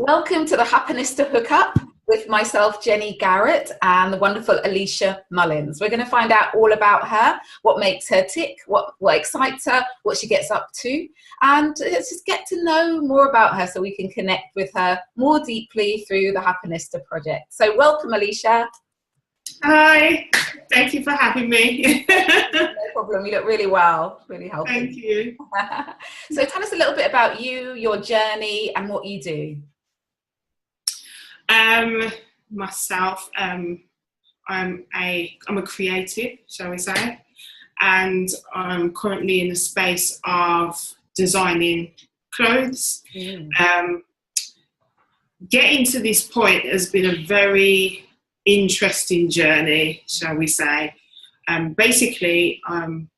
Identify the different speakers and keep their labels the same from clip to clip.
Speaker 1: Welcome to the Happenista Hook Up with myself, Jenny Garrett, and the wonderful Alicia Mullings. We're going to find out all about her, what makes her tick, what excites her, what she gets up to, and let's just get to know more about her so we can connect with her more deeply through the Happenista project. So welcome, Alicia.
Speaker 2: Hi, thank you for having me.
Speaker 1: No problem, you look really well, really healthy.
Speaker 2: Thank you.
Speaker 1: So tell us a little bit about you, your journey, and what you do.
Speaker 2: Myself, I'm a creative, shall we say, and I'm currently in the space of designing clothes. Getting to this point has been a very interesting journey, shall we say. Basically, I'm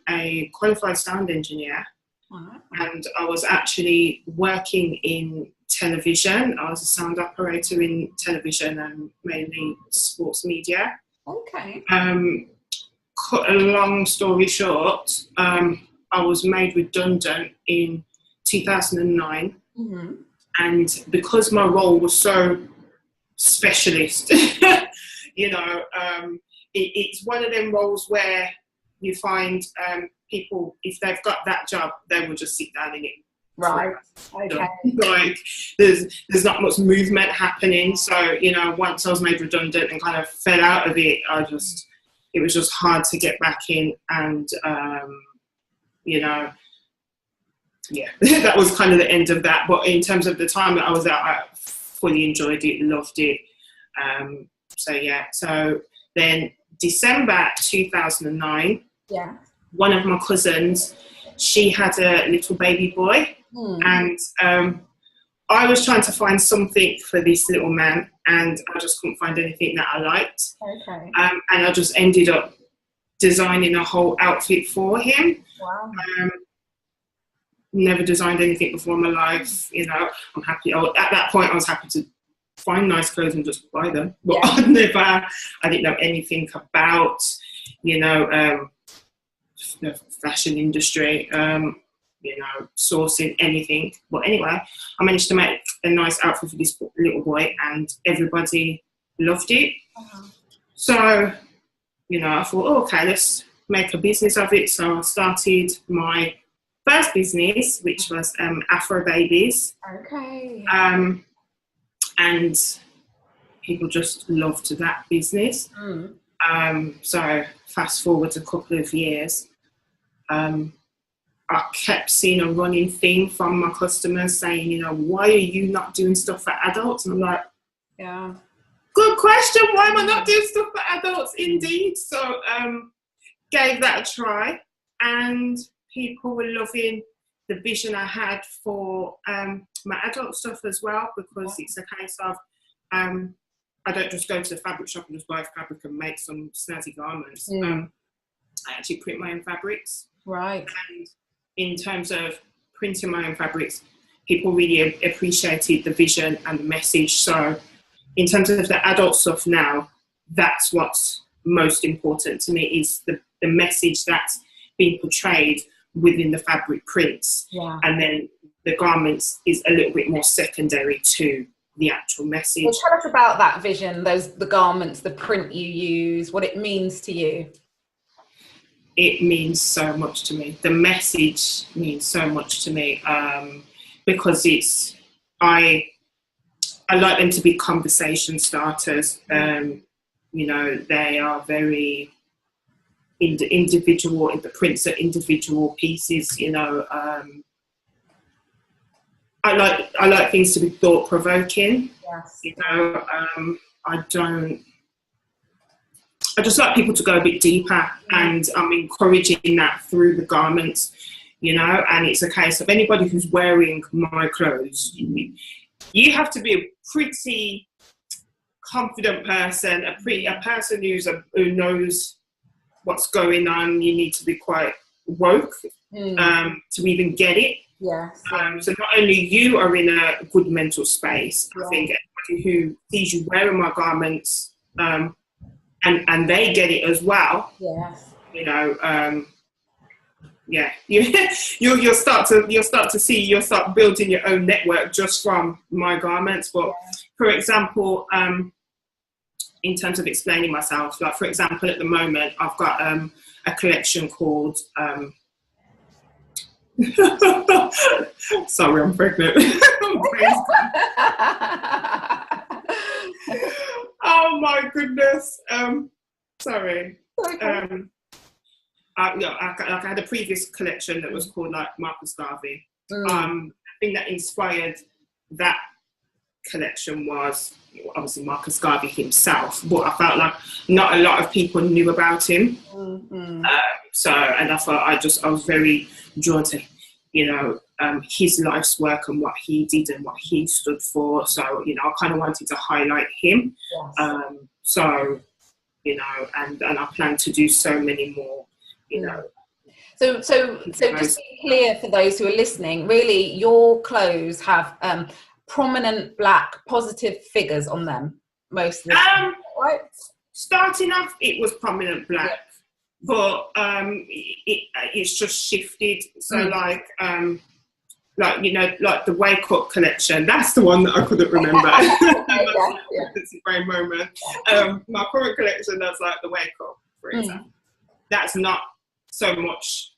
Speaker 2: a qualified sound engineer, and I was actually working in television. I was a sound operator in television and mainly sports media.
Speaker 1: Okay.
Speaker 2: Cut a long story short, I was made redundant in 2009, and because my role was so specialist, it's one of them roles where you find people, if they've got that job, they will just sit down in it.
Speaker 1: Right. Okay.
Speaker 2: Like there's not much movement happening. So, once I was made redundant and kind of fell out of it, it was just hard to get back in. And, that was kind of the end of that. But in terms of the time that I was out, I fully enjoyed it, loved it. So then December 2009, one of my cousins, she had a little baby boy, and I was trying to find something for this little man, and I just couldn't find anything that I liked. Okay. And I just ended up designing a whole outfit for him.
Speaker 1: Wow.
Speaker 2: Never designed anything before in my life. I'm happy. At that point, I was happy to find nice clothes and just buy them. But I didn't know anything about, the fashion industry, sourcing anything. But anyway, I managed to make a nice outfit for this little boy, and everybody loved it. So, I thought, okay, let's make a business of it. So I started my first business, which was Afro Babies.
Speaker 1: Okay.
Speaker 2: And people just loved that business. So fast forward a couple of years, I kept seeing a running thing from my customers saying, why are you not doing stuff for adults? And I'm like,
Speaker 1: yeah,
Speaker 2: good question. Why am I not doing stuff for adults? Indeed. So gave that a try, and people were loving the vision I had for my adult stuff as well, because it's a case of I don't just go to the fabric shop and just buy fabric and make some snazzy garments. I actually print my own fabrics.
Speaker 1: Right.
Speaker 2: And in terms of printing my own fabrics, people really appreciated the vision and the message. So in terms of the adult stuff now, that's what's most important to me, is the message that's being portrayed within the fabric prints. Yeah. And then the garments is a little bit more secondary to the actual message.
Speaker 1: Well, tell us about that vision, the garments, the print you use, what it means to you.
Speaker 2: It means so much to me. The message means so much to me, because I like them to be conversation starters. They are very individual. The prints are individual pieces. I like things to be thought provoking.
Speaker 1: Yes. I
Speaker 2: just like people to go a bit deeper, and I'm encouraging that through the garments, and it's a case of anybody who's wearing my clothes, you have to be a pretty confident person, a person who knows what's going on. You need to be quite woke to even get it.
Speaker 1: Yes.
Speaker 2: So not only you are in a good mental space, I think anybody who sees you wearing my garments, and they get it as well.
Speaker 1: Yes.
Speaker 2: yeah, you'll start to building your own network just from my garments. But for example, in terms of explaining myself, like for example, at the moment, I've got a collection called sorry, I'm pregnant. Oh my goodness. Sorry. Okay. I had a previous collection that was called like Marcus Garvey. The thing that inspired that collection was obviously Marcus Garvey himself, but I felt like not a lot of people knew about him. So, and I thought I was very drawn to, you know, his life's work and what he did and what he stood for. So, you know, I kind of wanted to highlight him. Yes. So, you know, and I plan to do so many more, you know.
Speaker 1: So just to be clear for those who are listening, really your clothes have prominent black positive figures on them most of the time, right?
Speaker 2: Starting off, it was prominent black, but it's just shifted. So like you know, like the Wake Up collection, that's the one that I couldn't remember. It's a great moment. My current collection, that's like the Wake Up, for example. That's not so much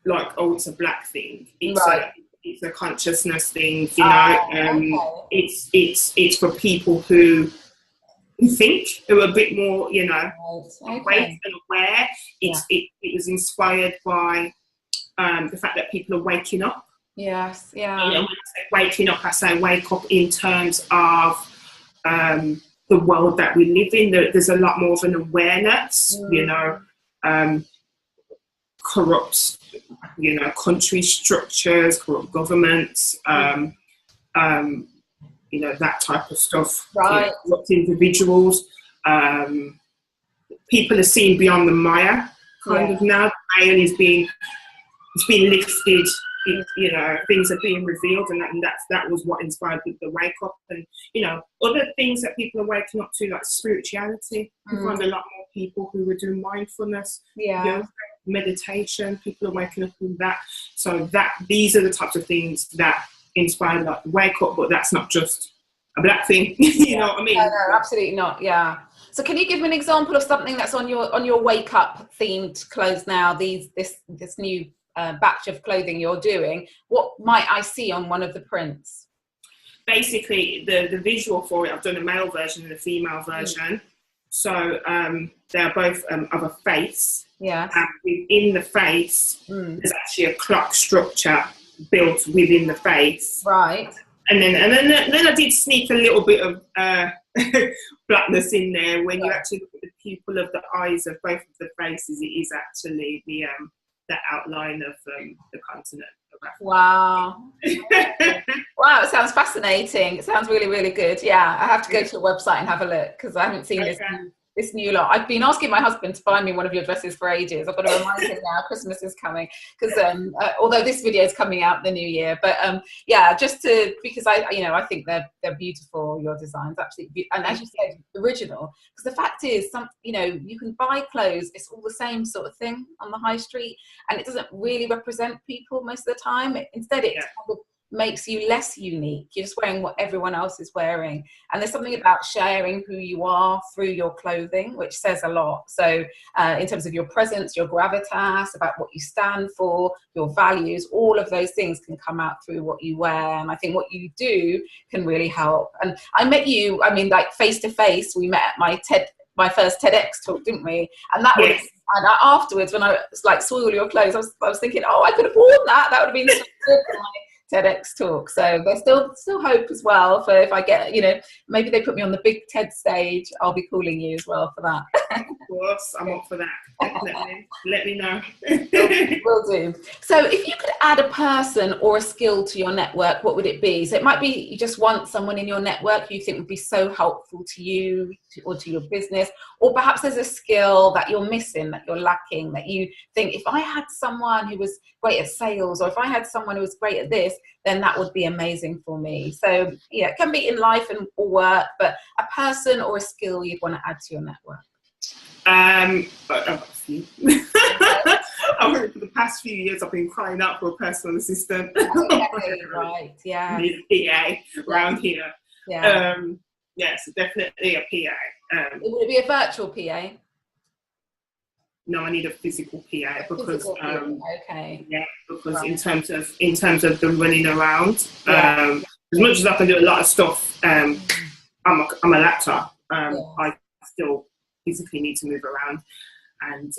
Speaker 2: like, oh, it's a black thing. It's a consciousness thing, you know. It's for people who think, who are a bit more, you know, awake and aware. It was inspired by the fact that people are waking up. Yes, yeah. You know, when I say waking up, I say wake up in terms of the world that we live in. There's a lot more of an awareness, you know, corrupt, you know, country structures, corrupt governments, you know, that type of stuff. Right. You know, corrupt individuals. People are seeing beyond the mire kind of now. The veil is being lifted. You know, things are being revealed, and that was what inspired the Wake Up. And you know, other things that people are waking up to, like spirituality. You find a lot more people who are doing mindfulness, yoga, meditation. People are waking up with that. So these are the types of things that inspire like the Wake Up. But that's not just a black thing. You know what I mean? No,
Speaker 1: absolutely not. Yeah. So can you give me an example of something that's on your Wake Up themed clothes now? This new batch of clothing you're doing. What might I see on one of the prints?
Speaker 2: Basically, the visual for it, I've done a male version and a female version. So they're both of a face. Yeah. And within the face, there's actually a clock structure built within the face. Right. And then I did sneak a little bit of blackness in there. When you actually look at the pupil of the eyes of both of the faces, it is actually the outline of the continent of Africa. Wow.
Speaker 1: Wow, it sounds fascinating. It sounds really, really good. Yeah, I have to go to your website and have a look because I haven't seen this new lot. I've been asking my husband to buy me one of your dresses for ages. I've got to remind him now Christmas is coming because although this video is coming out the new year, but yeah, just to, because I think they're beautiful, your designs, absolutely, and as you said, original, because the fact is, you can buy clothes, it's all the same sort of thing on the high street, and it doesn't really represent people most of the time. Instead it kind of makes you less unique. You're just wearing what everyone else is wearing, and there's something about sharing who you are through your clothing which says a lot. So in terms of your presence, your gravitas, about what you stand for, your values, all of those things can come out through what you wear, and I think what you do can really help. And I met you, like face to face, we met at my first TEDx talk, didn't we? And that was, and afterwards when I saw all your clothes, I was thinking, oh, I could have worn that. That would have been so good for my TEDx talk. So there's still hope as well for if I get, maybe they put me on the big TED stage, I'll be calling you as well for that.
Speaker 2: Of course, I'm up for that. Definitely. Let me know.
Speaker 1: Will do. So if you could add a person or a skill to your network, what would it be? So it might be you just want someone in your network who you think would be so helpful to you or to your business, or perhaps there's a skill that you're missing, that you're lacking, that you think, if I had someone who was great at sales, or if I had someone who was great at this, then that would be amazing for me. So yeah, it can be in life or work, but a person or a skill you'd want to add to your network.
Speaker 2: I've got a few. For the past few years, I've been crying out for a personal assistant.
Speaker 1: Okay, right, yeah.
Speaker 2: I need a PA around here.
Speaker 1: Yeah.
Speaker 2: Yes, definitely a PA.
Speaker 1: Would it be a virtual PA?
Speaker 2: No, I need a physical PA because
Speaker 1: okay.
Speaker 2: yeah, because
Speaker 1: Right.
Speaker 2: in terms of the running around, as much as I can do a lot of stuff, I'm a laptop. I still physically need to move around, and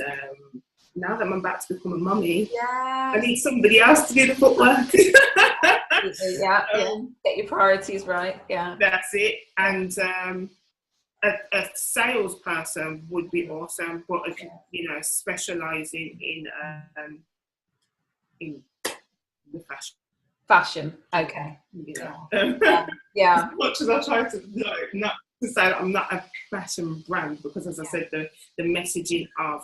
Speaker 2: now that I'm about to become a mummy, I need somebody else to do the footwork.
Speaker 1: Get your priorities right. Yeah,
Speaker 2: that's it. And a salesperson would be awesome, but if you know, specialising in the
Speaker 1: fashion. Okay.
Speaker 2: As much as I try to not to say that I'm not a fashion brand, because as I said, the messaging of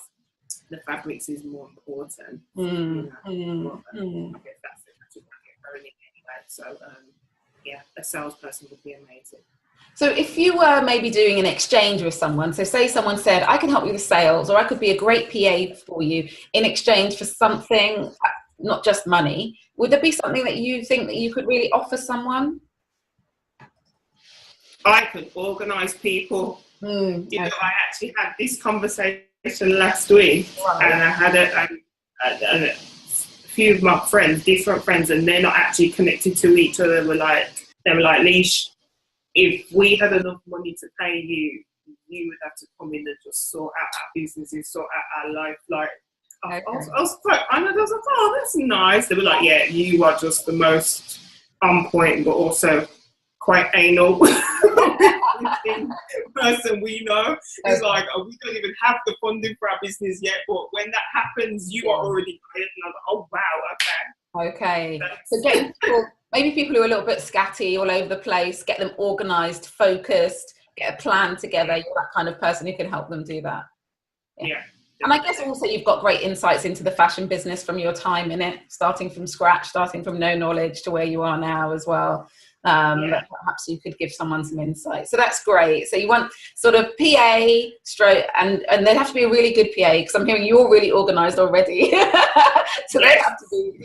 Speaker 2: the fabrics is more important. I guess that's the anyway. So a salesperson would be amazing.
Speaker 1: So if you were maybe doing an exchange with someone, so say someone said, I can help you with sales, or I could be a great PA for you in exchange for something, not just money, would there be something that you think that you could really offer someone?
Speaker 2: I could organise people. I actually had this conversation last week, and I had a few of my friends, different friends, and they're not actually connected to each other. They were like, Leash, if we had enough money to pay you, you would have to come in and just sort out our businesses, sort out our life. Like, I was quite honored. I was like, oh, that's nice. They were like, yeah, you are just the most on point, but also quite anal person we know. It's like, we don't even have the funding for our business yet, but when that happens, you are already hired. And I was like, oh, wow,
Speaker 1: okay. So getting people, maybe people who are a little bit scatty all over the place, get them organised, focused, get a plan together. You're that kind of person who can help them do that.
Speaker 2: Yeah.
Speaker 1: And I guess also you've got great insights into the fashion business from your time in it, starting from scratch, starting from no knowledge to where you are now as well. That perhaps you could give someone some insight. So that's great. So you want sort of PA straight, and they'd have to be a really good PA, because I'm hearing you're really organised already. So they'd have to be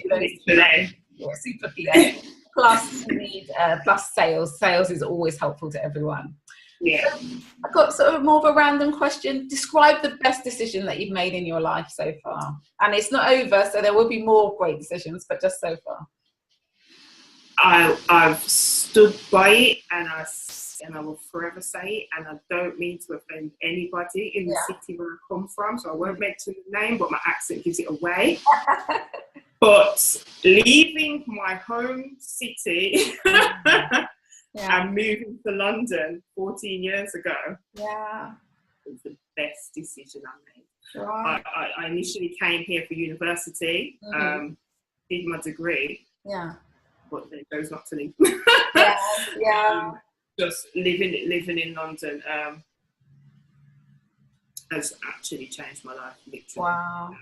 Speaker 1: super PA. Plus you need plus sales. Sales is always helpful to everyone.
Speaker 2: Yeah.
Speaker 1: So I've got sort of more of a random question. Describe the best decision that you've made in your life so far. And it's not over, so there will be more great decisions, but just so far.
Speaker 2: I've stood by it, and I will forever say it, and I don't mean to offend anybody in the city where I come from, so I won't mention the name, but my accent gives it away. But leaving my home city and moving to London 14 years ago was the best decision I made. Right. I initially came here for university, did my degree. But they chose not to leave. Just living in London has actually changed my life, literally.
Speaker 1: Wow.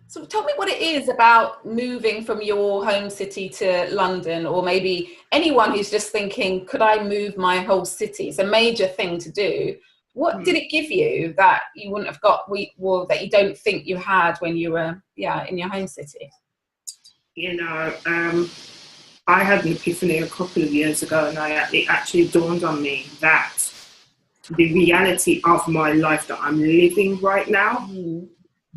Speaker 1: So tell me what it is about moving from your home city to London, or maybe anyone who's just thinking, could I move my whole city? It's a major thing to do. What did it give you that you wouldn't have got, that you don't think you had when you were in your home city?
Speaker 2: You know, I had an epiphany a couple of years ago, and it actually dawned on me that the reality of my life that I'm living right now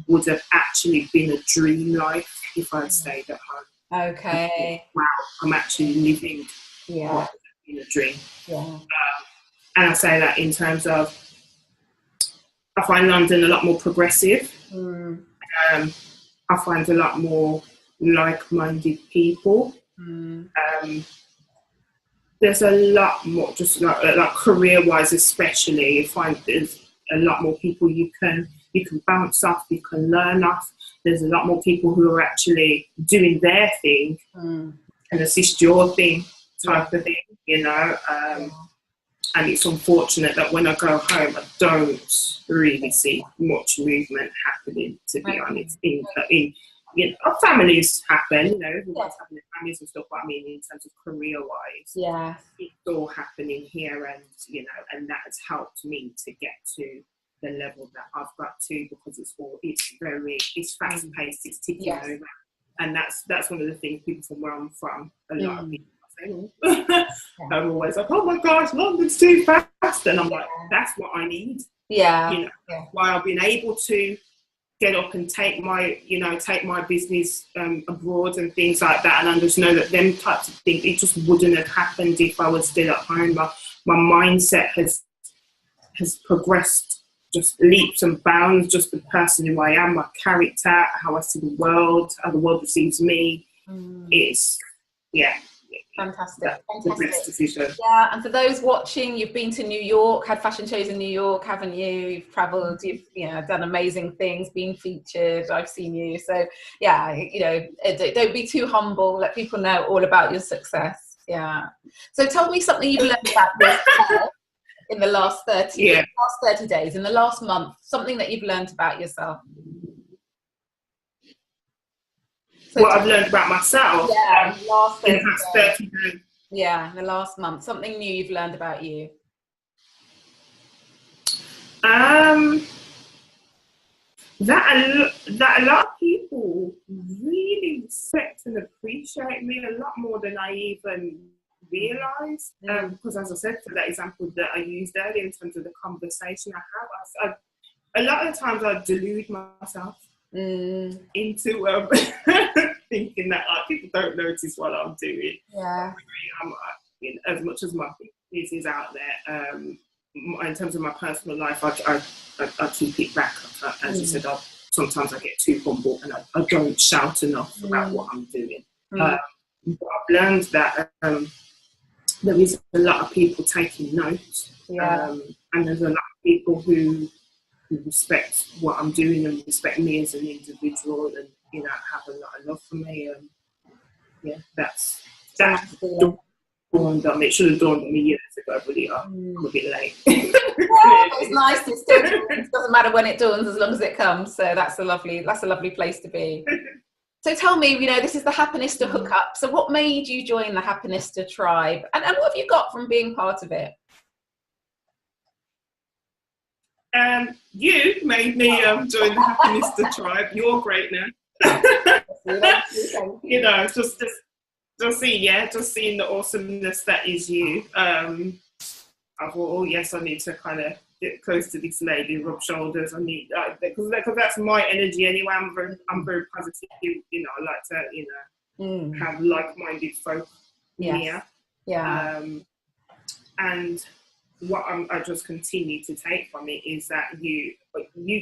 Speaker 2: would have actually been a dream life if I had stayed at home.
Speaker 1: Okay.
Speaker 2: Wow, I'm actually living in a dream. Yeah. And I say that in terms of, I find London a lot more progressive. I find a lot more like-minded people. There's a lot more, just like career-wise especially, you find there's a lot more people you can bounce off, you can learn off. There's a lot more people who are actually doing their thing and assist your thing type of thing, you know. And it's unfortunate that when I go home, I don't really see much movement happening, to be honest. You know, families happen, you know, everyone's having families and stuff, but I mean, in terms of career-wise, it's all happening here, and, you know, and that has helped me to get to the level that I've got to, because it's fast paced, it's ticking over, and that's one of the things people from where I'm from, a lot of people say, I'm always like, oh my gosh, London's too fast, and I'm like, that's what I need. Why I've been able to get up and take my business abroad and things like that, and I just know that them types of things, it just wouldn't have happened if I was still at home. My mindset has progressed just leaps and bounds, just the person who I am, my character, how I see the world, how the world receives me. It's
Speaker 1: fantastic.
Speaker 2: The best decision.
Speaker 1: Yeah, and for those watching, you've been to New York, had fashion shows in New York, haven't you? You've travelled, you've done amazing things, been featured. I've seen you. So don't be too humble. Let people know all about your success. Yeah. So tell me something you've learned about yourself in the last 30 days, in the last month, something that you've learned about yourself. So
Speaker 2: what I've learned about myself
Speaker 1: in the last 30
Speaker 2: days.
Speaker 1: Yeah, in the last month, something new you've learned about you.
Speaker 2: That a lot of people really respect and appreciate me a lot more than I even realised. Because as I said, for that example that I used earlier in terms of the conversation I have, a lot of the times I delude myself into thinking that people don't notice what I'm doing. As much as my business is out there, in terms of my personal life, I keep it back. As you said, sometimes I get too humble and I don't shout enough about what I'm doing. But I've learned that there is a lot of people taking note, and there's a lot of people who respect what I'm doing and respect me as an individual, and have a lot of love for me. That's dawned on me. It should have dawned on me years ago, but I'm a bit late.
Speaker 1: It's nice. It doesn't matter when it dawns, as long as it comes. So that's a lovely place to be. So tell me, this is the Happenista Hook Up. So what made you join the Happenista tribe, and what have you got from being part of it? You made me join the Happenista tribe. You're great now. Just seeing the awesomeness that is you. I thought, I need to kind of get close to this lady, rub shoulders. I need because that's my energy anyway. I'm very positive. I like to have like-minded folk here. And what I just continue to take from it is that you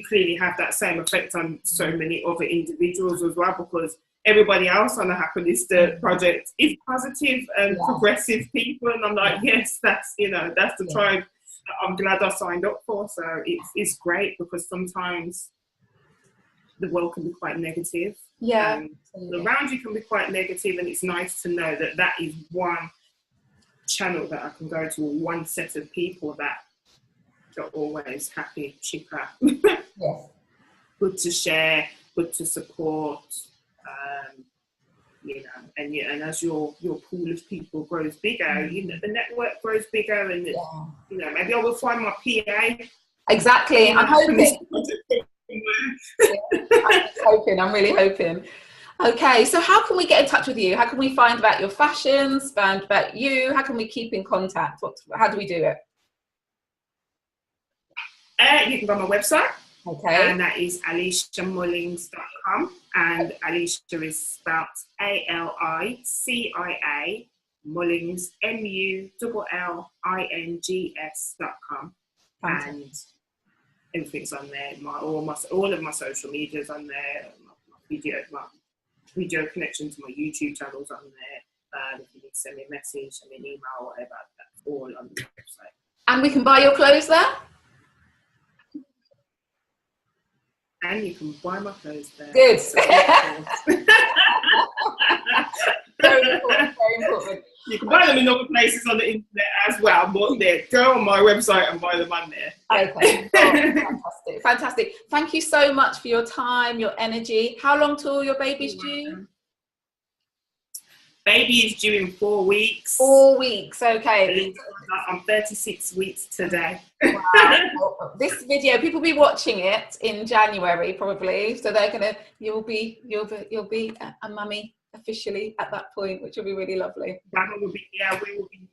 Speaker 1: clearly have that same effect on so many other individuals as well, because everybody else on the Happenista project is positive and progressive people, and I'm like, yes, that's the tribe that I'm glad I signed up for. So it's great, because sometimes the world can be quite negative. Around you can be quite negative, and it's nice to know that is one channel that I can go to, one set of people that are always happy, chipper, good to share, good to support, and as your pool of people grows bigger, the network grows bigger, and maybe I will find my PA. Exactly, I'm hoping. I'm really hoping. Okay, so how can we get in touch with you? How can we find about your fashions, find about you? How can we keep in contact? How do we do it? You can go on my website. Okay. And that is aliciamullings.com. And Alicia is spelled ALICIA, Mullings, MULLINGS.com. And everything's on there. All of my social media's on there. My video connection to my YouTube channel's on there. If you need to send me a message, send me an email, whatever, that's all on the website. And we can buy your clothes there? And you can buy my clothes there. Good. Very important, very important. You can buy them in other places on the internet as well, but go on my website and buy them on there. Okay. Fantastic. Thank you so much for your time, your energy. How long till your baby's due?
Speaker 2: Baby is due in 4 weeks.
Speaker 1: 4 weeks, okay.
Speaker 2: I'm 36 weeks today.
Speaker 1: Wow. Well, this video, people will be watching it in January probably, so they're gonna, you'll be a mummy officially at that point, which will be really lovely.
Speaker 2: That will be, yeah, we will be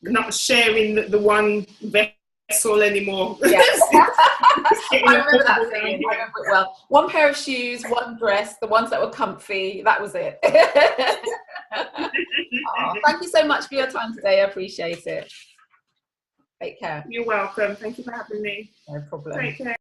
Speaker 2: not sharing the one vessel anymore.
Speaker 1: Yeah. I remember that feeling. I remember it well. One pair of shoes, one dress, the ones that were comfy, that was it. Oh, thank you so much for your time today. I appreciate it. Take care.
Speaker 2: You're welcome. Thank you for having me.
Speaker 1: No problem.
Speaker 2: Take care.